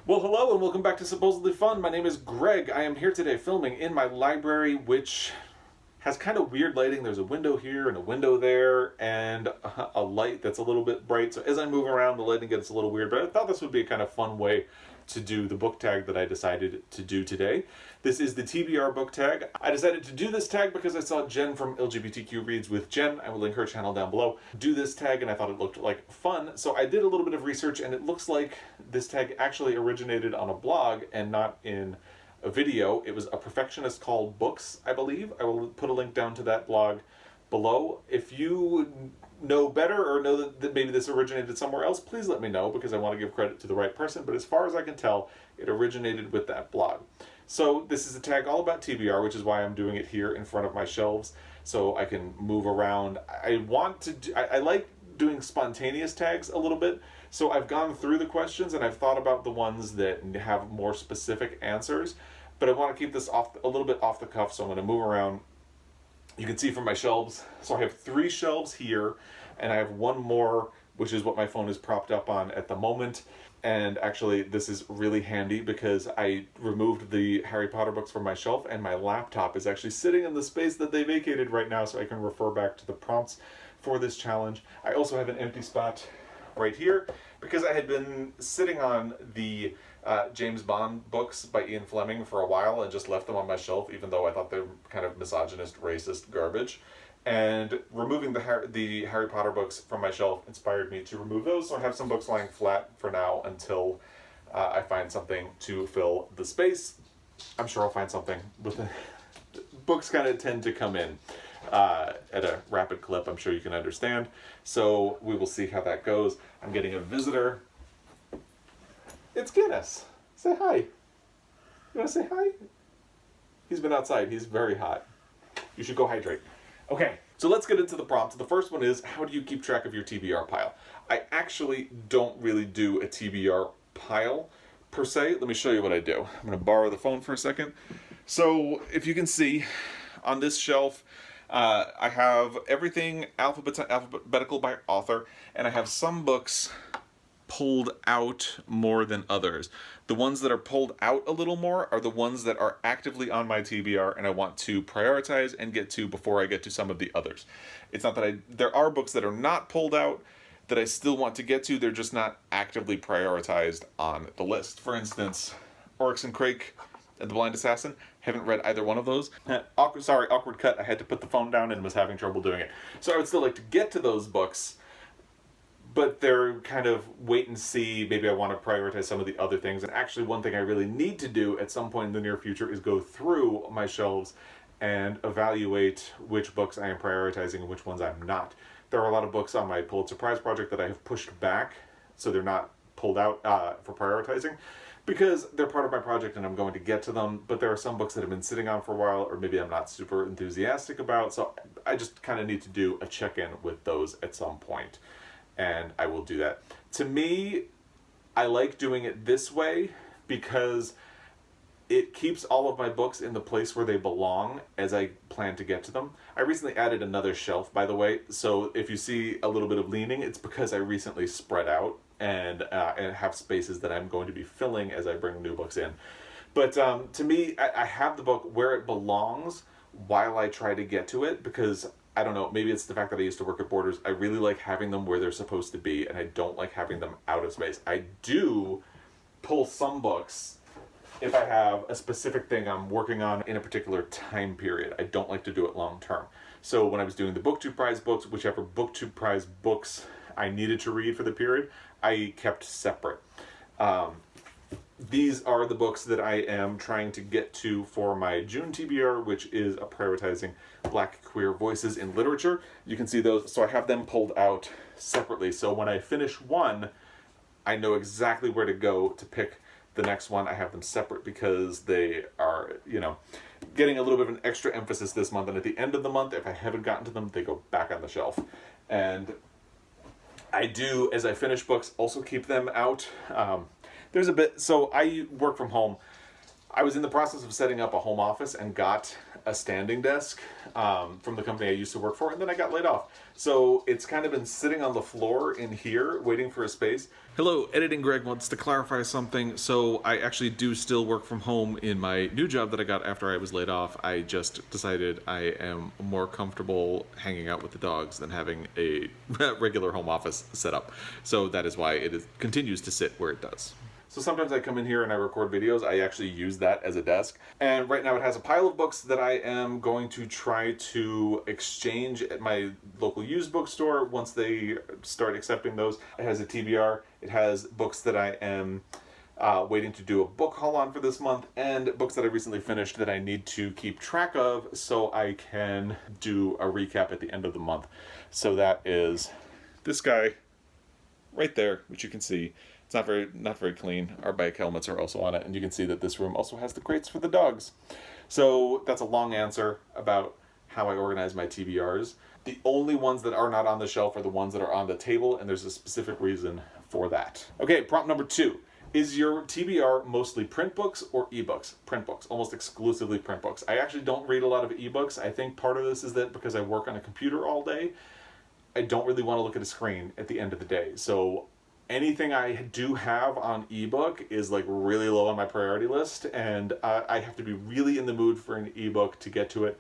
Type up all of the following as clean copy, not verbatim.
Well, hello and welcome back to Supposedly Fun. My name is Greg. I am here today filming in my library, which has kind of weird lighting. There's a window here and a window there and a light that's a little bit bright. So as I move around, the lighting gets a little weird, but I thought this would be a kind of fun way to do the book tag that I decided to do today. This is the TBR Book Tag. I decided to do this tag because I saw Jen from LGBTQ Reads with Jen. I will link her channel down below. Do this tag and I thought it looked like fun. So I did a little bit of research and it looks like this tag actually originated on a blog and not in a video. It was a perfectionist called Books, I believe. I will put a link down to that blog below. If you know better or know that maybe this originated somewhere else, please let me know because I want to give credit to the right person. But as far as I can tell, it originated with that blog. So this is a tag all about TBR, which is why I'm doing it here in front of my shelves so I can move around. I like doing spontaneous tags a little bit. So I've gone through the questions and I've thought about the ones that have more specific answers, but I want to keep this a little bit off the cuff, so I'm going to move around. You can see from my shelves, so I have 3 shelves here, and I have one more, which is what my phone is propped up on at the moment. And actually, this is really handy because I removed the Harry Potter books from my shelf, and my laptop is actually sitting in the space that they vacated right now, so I can refer back to the prompts for this challenge. I also have an empty spot right here because I had been sitting on the James Bond books by Ian Fleming for a while and just left them on my shelf, even though I thought they were kind of misogynist, racist garbage. And removing the Harry Potter books from my shelf inspired me to remove those, so I have some books lying flat for now until I find something to fill the space. I'm sure I'll find something. Books kind of tend to come in at a rapid clip, I'm sure you can understand. So we will see how that goes. I'm getting a visitor. It's Guinness. Say hi. You want to say hi? He's been outside. He's very hot. You should go hydrate. Okay, so let's get into the prompts. The first one is, how do you keep track of your TBR pile? I actually don't really do a TBR pile per se. Let me show you what I do. I'm going to borrow the phone for a second. So if you can see on this shelf, I have everything alphabetical by author, and I have some books pulled out more than others. The ones that are pulled out a little more are the ones that are actively on my TBR and I want to prioritize and get to before I get to some of the others. It's not that there are books that are not pulled out that I still want to get to, they're just not actively prioritized on the list. For instance, Oryx and Crake and The Blind Assassin, haven't read either one of those. Awkward cut, I had to put the phone down and was having trouble doing it. So I would still like to get to those books, but they're kind of wait and see. Maybe I want to prioritize some of the other things. And actually one thing I really need to do at some point in the near future is go through my shelves and evaluate which books I am prioritizing and which ones I'm not. There are a lot of books on my Pulitzer Prize project that I have pushed back, so they're not pulled out for prioritizing, because they're part of my project and I'm going to get to them, but there are some books that have been sitting on for a while or maybe I'm not super enthusiastic about, so I just kind of need to do a check-in with those at some point. And I will do that. To me, I like doing it this way because it keeps all of my books in the place where they belong as I plan to get to them. I recently added another shelf, by the way, so if you see a little bit of leaning, it's because I recently spread out and have spaces that I'm going to be filling as I bring new books in. But to me, I have the book where it belongs while I try to get to it, because I don't know, maybe it's the fact that I used to work at Borders. I really like having them where they're supposed to be, and I don't like having them out of space. I do pull some books if I have a specific thing I'm working on in a particular time period. I don't like to do it long term. So when I was doing the BookTube Prize books, whichever BookTube Prize books I needed to read for the period, I kept separate. These are the books that I am trying to get to for my June TBR, which is prioritizing Black queer voices in literature. You can see those, so I have them pulled out separately. So when I finish one, I know exactly where to go to pick the next one. I have them separate because they are, getting a little bit of an extra emphasis this month. And at the end of the month, if I haven't gotten to them, they go back on the shelf. And I do, as I finish books, also keep them out. So I work from home. I was in the process of setting up a home office and got a standing desk from the company I used to work for, and then I got laid off. So it's kind of been sitting on the floor in here, waiting for a space. Hello, Editing Greg wants to clarify something. So I actually do still work from home in my new job that I got after I was laid off. I just decided I am more comfortable hanging out with the dogs than having a regular home office set up. So that is why it continues to sit where it does. So sometimes I come in here and I record videos. I actually use that as a desk. And right now it has a pile of books that I am going to try to exchange at my local used bookstore once they start accepting those. It has a TBR. It has books that I am waiting to do a book haul on for this month, and books that I recently finished that I need to keep track of so I can do a recap at the end of the month. So that is this guy right there, which you can see. It's not very clean. Our bike helmets are also on it, and you can see that this room also has the crates for the dogs. So that's a long answer about how I organize my TBRs. The only ones that are not on the shelf are the ones that are on the table, and there's a specific reason for that. Okay, prompt number 2. Is your TBR mostly print books or ebooks? Print books, almost exclusively print books. I actually don't read a lot of ebooks. I think part of this is that because I work on a computer all day, I don't really want to look at a screen at the end of the day. So anything I do have on ebook is like really low on my priority list, and I have to be really in the mood for an ebook to get to it.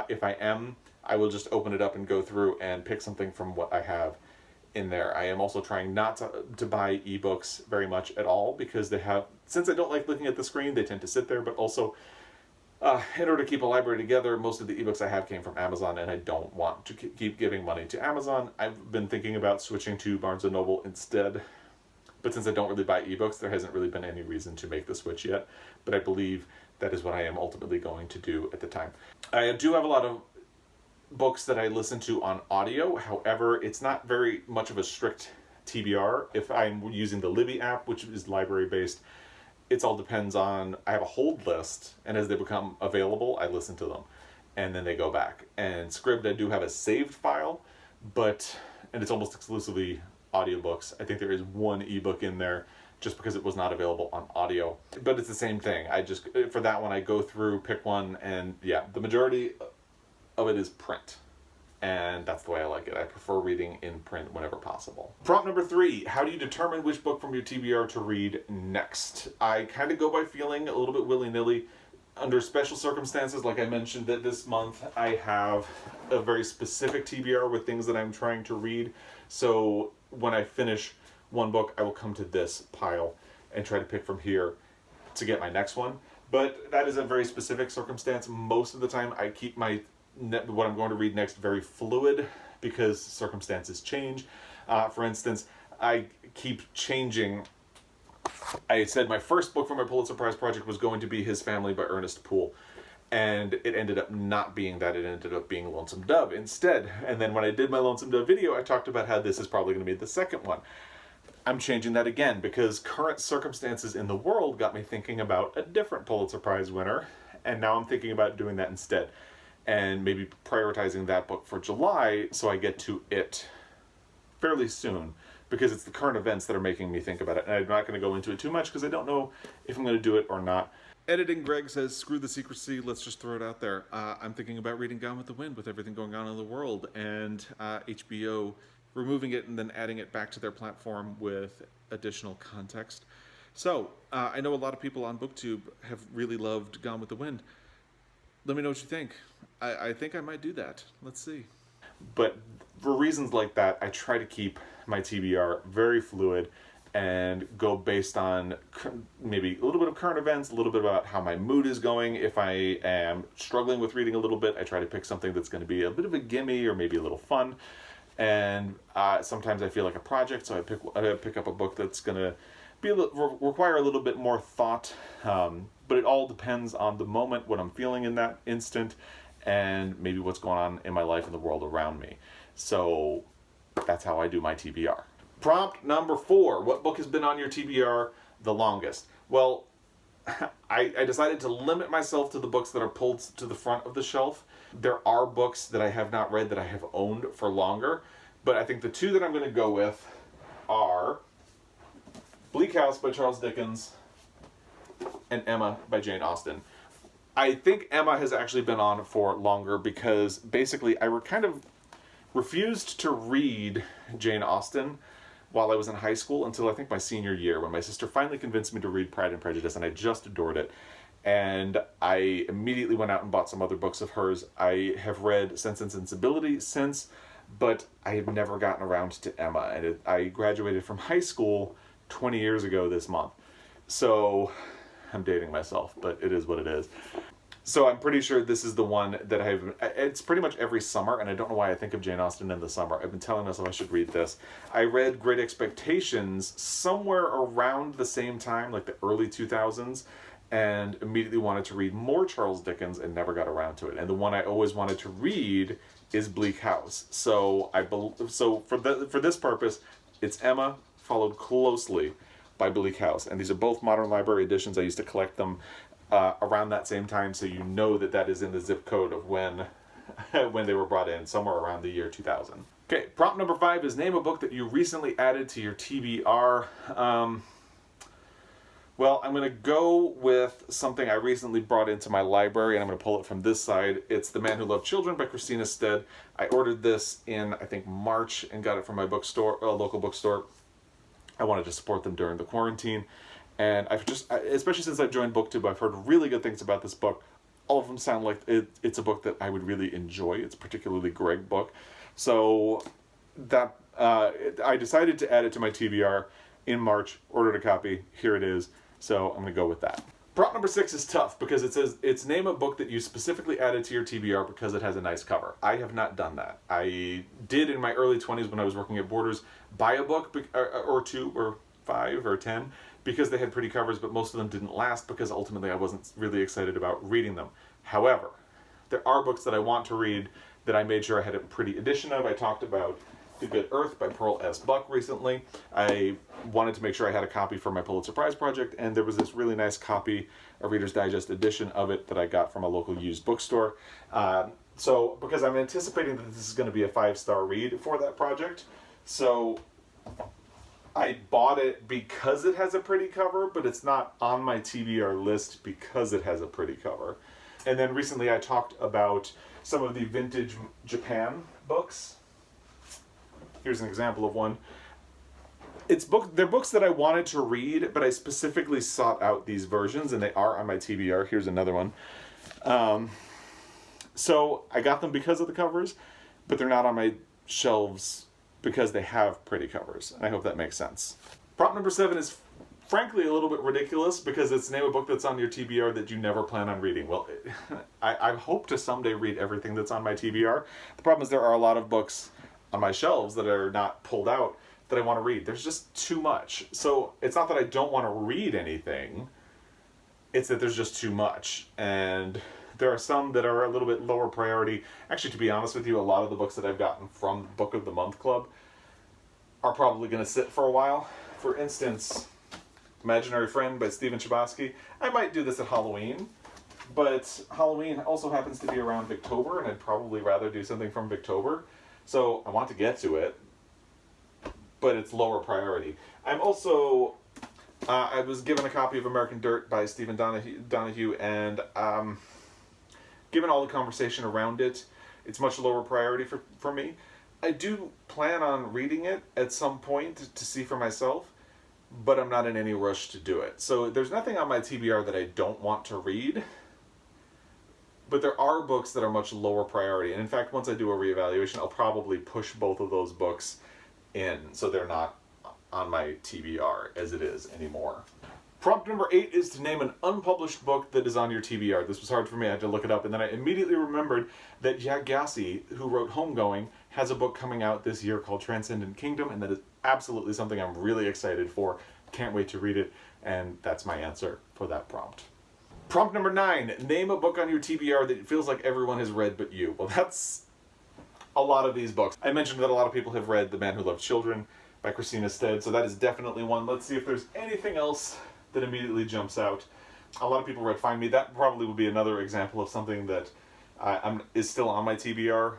If I am, I will just open it up and go through and pick something from what I have in there. I am also trying not to buy ebooks very much at all because since I don't like looking at the screen, they tend to sit there, but also in order to keep a library together, most of the ebooks I have came from Amazon, and I don't want to keep giving money to Amazon. I've been thinking about switching to Barnes & Noble instead, but since I don't really buy ebooks, there hasn't really been any reason to make the switch yet, but I believe that is what I am ultimately going to do at the time. I do have a lot of books that I listen to on audio. However, it's not very much of a strict TBR. If I'm using the Libby app, which is library-based, it all depends on, I have a hold list, and as they become available, I listen to them, and then they go back. And Scribd, I do have a saved file, and it's almost exclusively audiobooks. I think there is one ebook in there just because it was not available on audio, but it's the same thing. For that one, I go through, pick one, and yeah, the majority of it is print. And that's the way I like it. I prefer reading in print whenever possible. Prompt number 3, how do you determine which book from your TBR to read next? I kind of go by feeling, a little bit willy-nilly. Under special circumstances, like I mentioned that this month, I have a very specific TBR with things that I'm trying to read. So when I finish one book, I will come to this pile and try to pick from here to get my next one. But that is a very specific circumstance. Most of the time, I keep what I'm going to read next very fluid because circumstances change. For instance, I keep changing. I said my first book for my Pulitzer Prize project was going to be His Family by Ernest Poole, and it ended up not being that. It ended up being Lonesome Dove instead. And then when I did my Lonesome Dove video, I talked about how this is probably going to be the second one. I'm changing that again because current circumstances in the world got me thinking about a different Pulitzer Prize winner, and now I'm thinking about doing that instead. And maybe prioritizing that book for July so I get to it fairly soon, because it's the current events that are making me think about it. And I'm not going to go into it too much because I don't know if I'm going to do it or not. Editing Greg says, screw the secrecy, let's just throw it out there. I'm thinking about reading Gone with the Wind with everything going on in the world, and HBO removing it and then adding it back to their platform with additional context. So, I know a lot of people on BookTube have really loved Gone with the Wind. Let me know what you think. I think I might do that. Let's see. But for reasons like that, I try to keep my TBR very fluid and go based on maybe a little bit of current events, a little bit about how my mood is going. If I am struggling with reading a little bit, I try to pick something that's going to be a bit of a gimme or maybe a little fun. And sometimes I feel like a project, so I pick up a book that's going to require a little bit more thought. But it all depends on the moment, what I'm feeling in that instant, and maybe what's going on in my life and the world around me. So that's how I do my TBR. Prompt number 4. What book has been on your TBR the longest? Well, I decided to limit myself to the books that are pulled to the front of the shelf. There are books that I have not read that I have owned for longer, but I think the 2 that I'm going to go with are Bleak House by Charles Dickens and Emma by Jane Austen. I think Emma has actually been on for longer because basically I kind of refused to read Jane Austen while I was in high school until I think my senior year, when my sister finally convinced me to read Pride and Prejudice, and I just adored it. And I immediately went out and bought some other books of hers. I have read Sense and Sensibility since, but I have never gotten around to Emma. And I graduated from high school 20 years ago this month. So I'm dating myself, but it is what it is. So I'm pretty sure this is the one that it's pretty much every summer, and I don't know why I think of Jane Austen in the summer. I've been telling myself I should read this. I read Great Expectations somewhere around the same time, like the early 2000s, and immediately wanted to read more Charles Dickens and never got around to it. And the one I always wanted to read is Bleak House. So for this purpose, it's Emma, followed closely by Bleak House. And these are both modern library editions. I used to collect them around that same time, so you know that is in the zip code of when they were brought in, somewhere around the year 2000. Okay, prompt number 5 is name a book that you recently added to your TBR. Well, I'm going to go with something I recently brought into my library, and I'm going to pull it from this side. It's The Man Who Loved Children by Christina Stead. I ordered this in, I think, March, and got it from my bookstore, local bookstore. I wanted to support them during the quarantine. And especially since I've joined BookTube, I've heard really good things about this book. All of them sound like it's a book that I would really enjoy. It's a particularly Greg book. So that I decided to add it to my TBR in March, ordered a copy, here it is. So I'm going to go with that. Prompt number 6 is tough because it says, it's name a book that you specifically added to your TBR because it has a nice cover. I have not done that. I did in my early 20s when I was working at Borders buy a book or 2 or 5 or 10 because they had pretty covers, but most of them didn't last because ultimately I wasn't really excited about reading them. However, there are books that I want to read that I made sure I had a pretty edition of. I talked about The Good Earth by Pearl S. Buck recently. I wanted to make sure I had a copy for my Pulitzer Prize project, and there was this really nice copy, a Reader's Digest edition of it that I got from a local used bookstore. So, because I'm anticipating that this is going to be a 5-star read for that project, so I bought it because it has a pretty cover, but it's not on my TBR list because it has a pretty cover. And then recently I talked about some of the vintage Japan books. Here's an example of one. They're books that I wanted to read, but I specifically sought out these versions, and they are on my TBR. Here's another one. So I got them because of the covers, but they're not on my shelves because they have pretty covers. And I hope that makes sense. Prompt number 7 is frankly a little bit ridiculous because it's name a book that's on your TBR that you never plan on reading. Well, I hope to someday read everything that's on my TBR. The problem is there are a lot of books on my shelves that are not pulled out that I want to read. There's just too much. So it's not that I don't want to read anything, it's that there's just too much. And there are some that are a little bit lower priority. Actually, to be honest with you, a lot of the books that I've gotten from Book of the Month Club are probably going to sit for a while. For instance, Imaginary Friend by Stephen Chbosky. I might do this at Halloween, but Halloween also happens to be around Victober, and I'd probably rather do something from Victober. So I want to get to it, but it's lower priority. I'm also, I was given a copy of American Dirt by Stephen Donahue, and given all the conversation around it, it's much lower priority for me. I do plan on reading it at some point to see for myself, but I'm not in any rush to do it. So there's nothing on my TBR that I don't want to read, but there are books that are much lower priority. And in fact, once I do a reevaluation, I'll probably push both of those books in so they're not on my TBR as it is anymore. Prompt number 8 is to name an unpublished book that is on your TBR. This was hard for me, I had to look it up, and then I immediately remembered that Jack Gassi, who wrote Homegoing, has a book coming out this year called Transcendent Kingdom, and that is absolutely something I'm really excited for. Can't wait to read it, and that's my answer for that prompt. Prompt number 9, name a book on your TBR that feels like everyone has read but you. Well, that's a lot of these books. I mentioned that a lot of people have read The Man Who Loved Children by Christina Stead, so that is definitely one. Let's see if there's anything else that immediately jumps out. A lot of people read Find Me. That probably would be another example of something that is still on my TBR,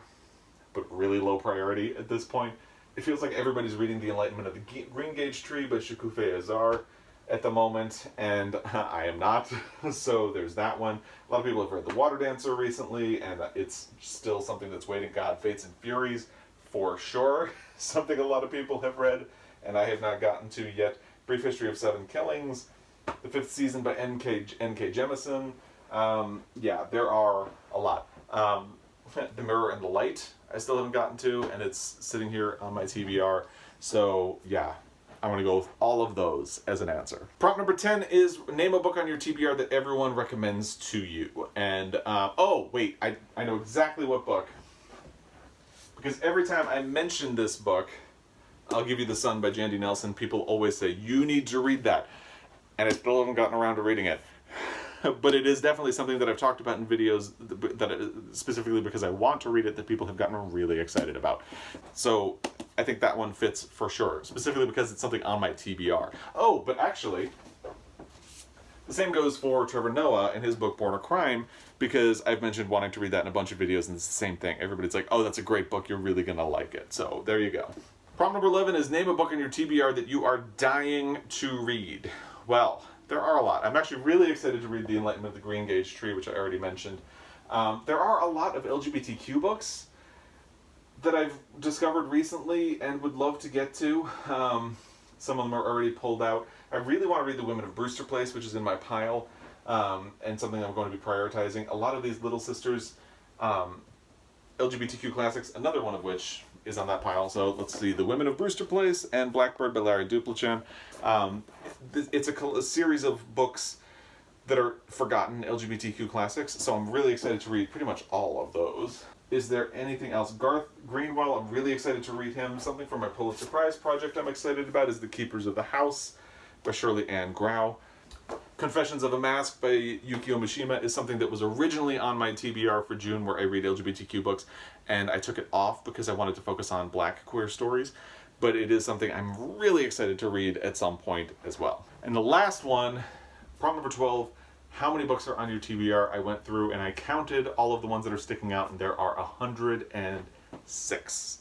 but really low priority at this point. It feels like everybody's reading The Enlightenment of the Green Gage Tree by Shikufe Azar. at the moment, and I am not. So there's that one. A lot of people have read The Water Dancer recently, and it's still something that's waiting. God, Fates and Furies, for sure. Something a lot of people have read, and I have not gotten to yet. Brief History of Seven Killings, the 5th season by N.K. Jemisin. Yeah, there are a lot. The Mirror and the Light, I still haven't gotten to, and it's sitting here on my TBR. So, yeah, I'm going to go with all of those as an answer. Prompt number 10 is name a book on your TBR that everyone recommends to you. And, oh, wait, I know exactly what book. Because every time I mention this book, I'll Give You the Sun by Jandy Nelson, people always say, you need to read that. And I still haven't gotten around to reading it. But it is definitely something that I've talked about in videos, that specifically because I want to read it, that people have gotten really excited about. So I think that one fits for sure, specifically because it's something on my TBR. Oh, but actually, the same goes for Trevor Noah and his book Born a Crime, because I've mentioned wanting to read that in a bunch of videos, and it's the same thing. Everybody's like, oh, that's a great book, you're really going to like it. So there you go. Prompt number 11 is name a book in your TBR that you are dying to read. Well, there are a lot. I'm actually really excited to read The Enlightenment of the Green Gage Tree, which I already mentioned. There are a lot of LGBTQ books that I've discovered recently and would love to get to. Some of them are already pulled out. I really want to read The Women of Brewster Place, which is in my pile, and something I'm going to be prioritizing. A lot of these Little Sisters LGBTQ classics, another one of which is on that pile. So let's see, The Women of Brewster Place and Blackbird by Larry Duplichan. It's a series of books that are forgotten LGBTQ classics, so I'm really excited to read pretty much all of those. Is there anything else? Garth Greenwell, I'm really excited to read him. Something from my Pulitzer Prize project I'm excited about is The Keepers of the House by Shirley Ann Grau. Confessions of a Mask by Yukio Mishima is something that was originally on my TBR for June, where I read LGBTQ books, and I took it off because I wanted to focus on Black queer stories. But it is something I'm really excited to read at some point as well. And the last one, prompt number 12, how many books are on your TBR? I went through and I counted all of the ones that are sticking out, and there are 106.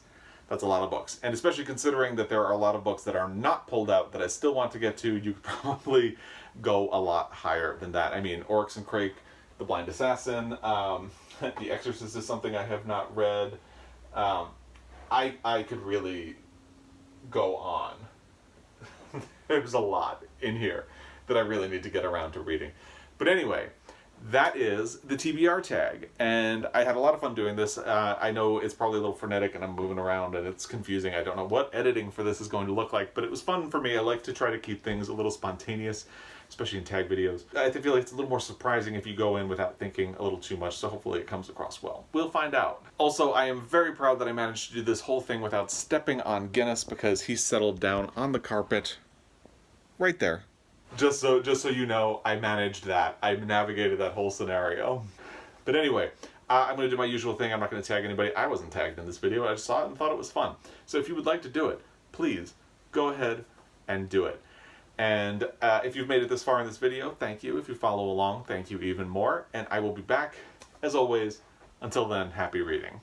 That's a lot of books. And especially considering that there are a lot of books that are not pulled out that I still want to get to, you could probably go a lot higher than that. I mean, Oryx and Crake, The Blind Assassin, The Exorcist is something I have not read. I could really go on. There's a lot in here that I really need to get around to reading. But anyway, that is the TBR tag, and I had a lot of fun doing this. I know it's probably a little frenetic and I'm moving around and it's confusing. I don't know what editing for this is going to look like, but it was fun for me. I like to try to keep things a little spontaneous, especially in tag videos. I feel like it's a little more surprising if you go in without thinking a little too much, so hopefully it comes across well. We'll find out. Also, I am very proud that I managed to do this whole thing without stepping on Guinness, because he settled down on the carpet right there. Just so you know, I managed that. I navigated that whole scenario. But anyway, I'm going to do my usual thing. I'm not going to tag anybody. I wasn't tagged in this video. I just saw it and thought it was fun. So if you would like to do it, please go ahead and do it. And if you've made it this far in this video, thank you. If you follow along, thank you even more. And I will be back, as always. Until then, happy reading.